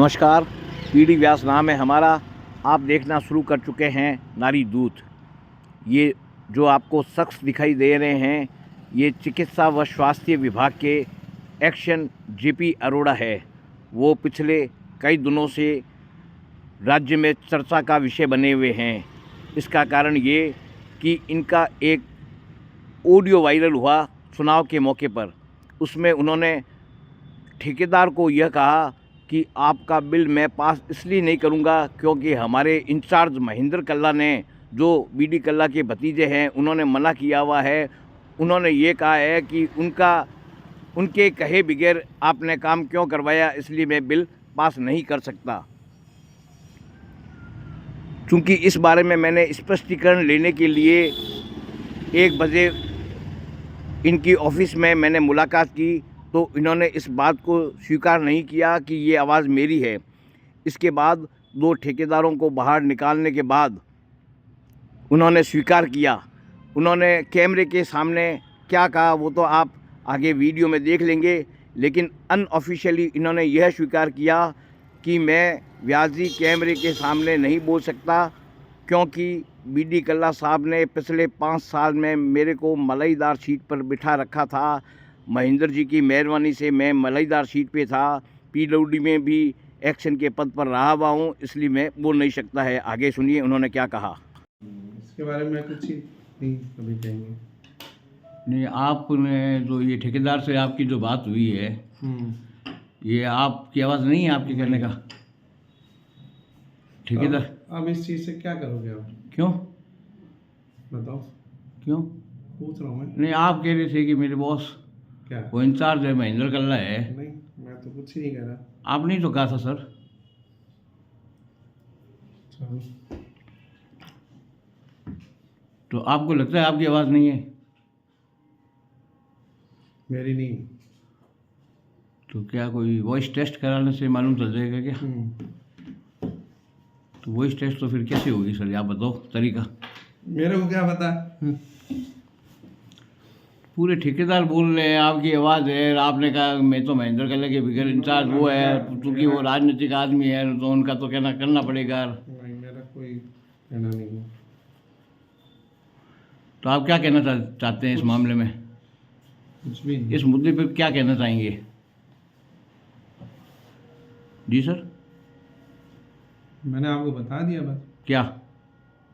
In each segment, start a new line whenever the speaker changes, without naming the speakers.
नमस्कार, पीडी व्यास नाम है हमारा। आप देखना शुरू कर चुके हैं नारी दूत। ये जो आपको शख्स दिखाई दे रहे हैं, ये चिकित्सा व स्वास्थ्य विभाग के एक्शन जेपी अरोड़ा है। वो पिछले कई दिनों से राज्य में चर्चा का विषय बने हुए हैं। इसका कारण ये कि इनका एक ऑडियो वायरल हुआ चुनाव के मौके पर। उसमें उन्होंने ठेकेदार को यह कहा कि आपका बिल मैं पास इसलिए नहीं करूंगा क्योंकि हमारे इंचार्ज महेंद्र कल्ला ने, जो बीडी कल्ला के भतीजे हैं, उन्होंने मना किया हुआ है। उन्होंने ये कहा है कि उनके कहे बगैर आपने काम क्यों करवाया, इसलिए मैं बिल पास नहीं कर सकता। चूँकि इस बारे में मैंने स्पष्टीकरण लेने के लिए 1 बजे इनकी ऑफिस में मैंने मुलाकात की, तो इन्होंने इस बात को स्वीकार नहीं किया कि ये आवाज़ मेरी है। इसके बाद 2 ठेकेदारों को बाहर निकालने के बाद उन्होंने स्वीकार किया। उन्होंने कैमरे के सामने क्या कहा वो तो आप आगे वीडियो में देख लेंगे, लेकिन अनऑफिशियली इन्होंने यह स्वीकार किया कि मैं व्यास जी कैमरे के सामने नहीं बोल सकता क्योंकि बीडी कल्ला साहब ने पिछले 5 साल में मेरे को मलाईदार सीट पर बिठा रखा था। महेंद्र जी की मेहरबानी से मैं मलाईदार सीट पे था। पीडब्ल्यूडी में भी एक्शन के पद पर रहा हुआ हूँ, इसलिए मैं बोल नहीं सकता है। आगे सुनिए उन्होंने क्या कहा।
इसके बारे में कुछ ही नहीं कभी कहेंगे।
नहीं, आपने जो ये ठेकेदार से आपकी जो बात हुई है, ये आपकी आवाज़ नहीं है आपके कहने का। ठेकेदार
अब इस चीज़ से क्या करोगे आप?
क्यों
बताओ।
क्यों
पूछ रहा हूँ मैं।
नहीं, आप कह रहे थे कि मेरे बॉस
क्या?
वो इंचार्ज है महेंद्र कल्ला है।
नहीं, मैं तो कुछ ही नहीं कह रहा।
आपने ही तो कहा था सर।
चलो।
तो आपको लगता है आपकी आवाज़ नहीं है?
मेरी नहीं।
तो क्या कोई वॉइस टेस्ट कराने से मालूम चल जाएगा क्या? तो वॉइस टेस्ट तो फिर कैसे होगी सर, आप बताओ तरीका।
मेरे को क्या पता।
पूरे ठेकेदार बोल रहे हैं आपकी आवाज़ है। आपने कहा मैं तो महेंद्र कल्ला के बिगड़ इंचार्ज वो है, क्योंकि वो राजनीतिक आदमी है तो उनका तो कहना करना पड़ेगा।
नहीं, मेरा कोई कहना नहीं है।
तो आप क्या कहना चाहते हैं इस मामले में?
कुछ भी नहीं।
इस मुद्दे पर क्या कहना चाहेंगे? जी सर।
मैंने आपको बता दिया बस।
क्या?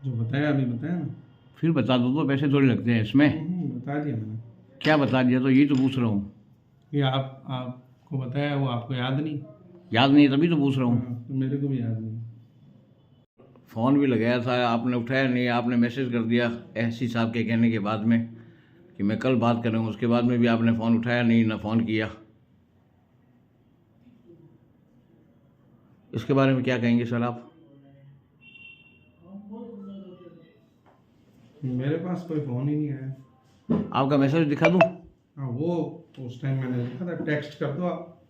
जो बताया अभी बताया ना।
फिर बता दो, तो पैसे थोड़े लगते हैं इसमें।
बता दिया मैंने।
क्या बता दिया? तो यही तो पूछ रहा हूँ।
ये आपको बताया, वो आपको याद नहीं?
याद नहीं तभी तो पूछ रहा हूँ।
हाँ, तो मेरे को भी याद नहीं।
फ़ोन भी लगाया था, आपने उठाया नहीं। आपने मैसेज कर दिया एससी साहब के कहने के बाद में कि मैं कल बात करूँगा। उसके बाद में भी आपने फ़ोन उठाया नहीं, ना फ़ोन किया। इसके बारे में क्या कहेंगे सर आप?
मेरे पास कोई फ़ोन ही नहीं आया।
आपका मैसेज दिखा दूँ?
हाँ, वो उस टाइम मैंने लिखा था, टेक्स्ट कर दो आप।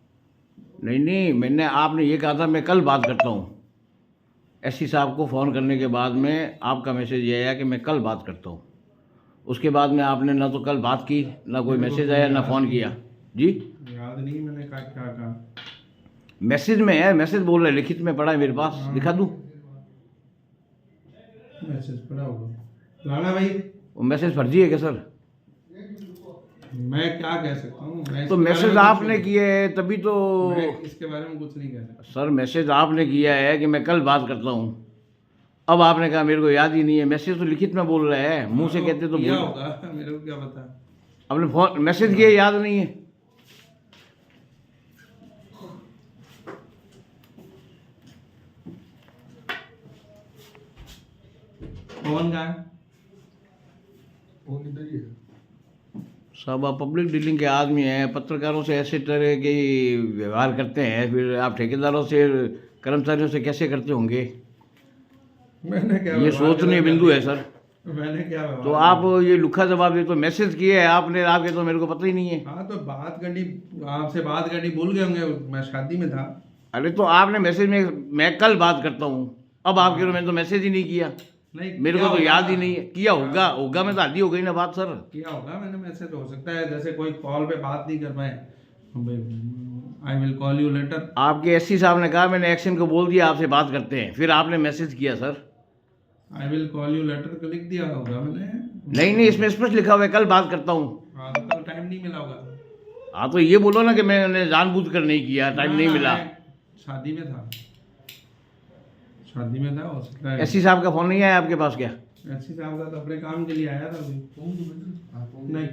नहीं, आपने ये कहा था मैं कल बात करता हूँ। एससी साहब को फ़ोन करने के बाद में आपका मैसेज ये आया कि मैं कल बात करता हूँ। उसके बाद में आपने ना तो कल बात की, ना कोई मैसेज आया, ना फ़ोन किया। जी
याद नहीं मैंने क्या कहा।
मैसेज में है, मैसेज बोल रहे, लिखित में पड़ा है मेरे पास, दिखा दूँ?
मैसेज पड़ा होगा राणा भाई।
वो मैसेज फर्जी है क्या सर?
मैं क्या कह सकता हूँ?
तो मैसेज आपने किए है तभी तो।
मैं इसके बारे में कुछ नहीं कह सकता
सर मैसेज आपने किया है कि मैं कल बात करता हूँ। अब आपने कहा मेरे को याद ही नहीं है। मैसेज तो लिखित में बोल रहे हैं, मुंह से कहते तो
किया होगा, मेरे को क्या पता।
आपने फोन मैसेज किया याद नहीं है?
कौन का है?
सब आप पब्लिक डीलिंग के आदमी हैं, पत्रकारों से ऐसे तरह के व्यवहार करते हैं, फिर आप ठेकेदारों से, कर्मचारियों से कैसे करते होंगे?
मैंने क्या
ये सोचनीय बिंदु है सर।
मैंने क्या
तो आप ये लुखा जवाब दे, तो मैसेज किए है आपने, आपके तो मेरे को पता ही नहीं है।
हाँ, तो बात करनी, आपसे बात करनी भूल गए होंगे, मैं शादी में था।
अरे तो आपने मैसेज में मैं कल बात करता हूँ, अब आप कह रहे हो मैंने तो मैसेज ही नहीं किया।
नहीं,
मेरे को तो याद ही नहीं है। किया होगा में तो आधी हो गई ना बात सर।
किया होगा मैंने। मैसेज हो सकता है, जैसे कोई कॉल पे बात नहीं कर पाए I will call you later.
आपके एससी साहब ने कहा मैंने एक्शन को बोल दिया आपसे बात करते हैं, फिर आपने मैसेज किया sir.
I will call you later लिख दिया होगा मैंने।
नहीं नहीं, इसमें स्पष्ट लिखा हुआ है कल बात करता हूँ।
हाँ तो कल टाइम नहीं मिला होगा।
हाँ तो ये बोलो ना कि मैंने जानबूझ कर नहीं किया, टाइम नहीं मिला।
मैं शादी में था, शादी में था। हो सकता है
एससी साहब का फ़ोन नहीं आया आपके पास क्या?
एससी साहब का तो अपने काम के लिए आया था कोई। नहीं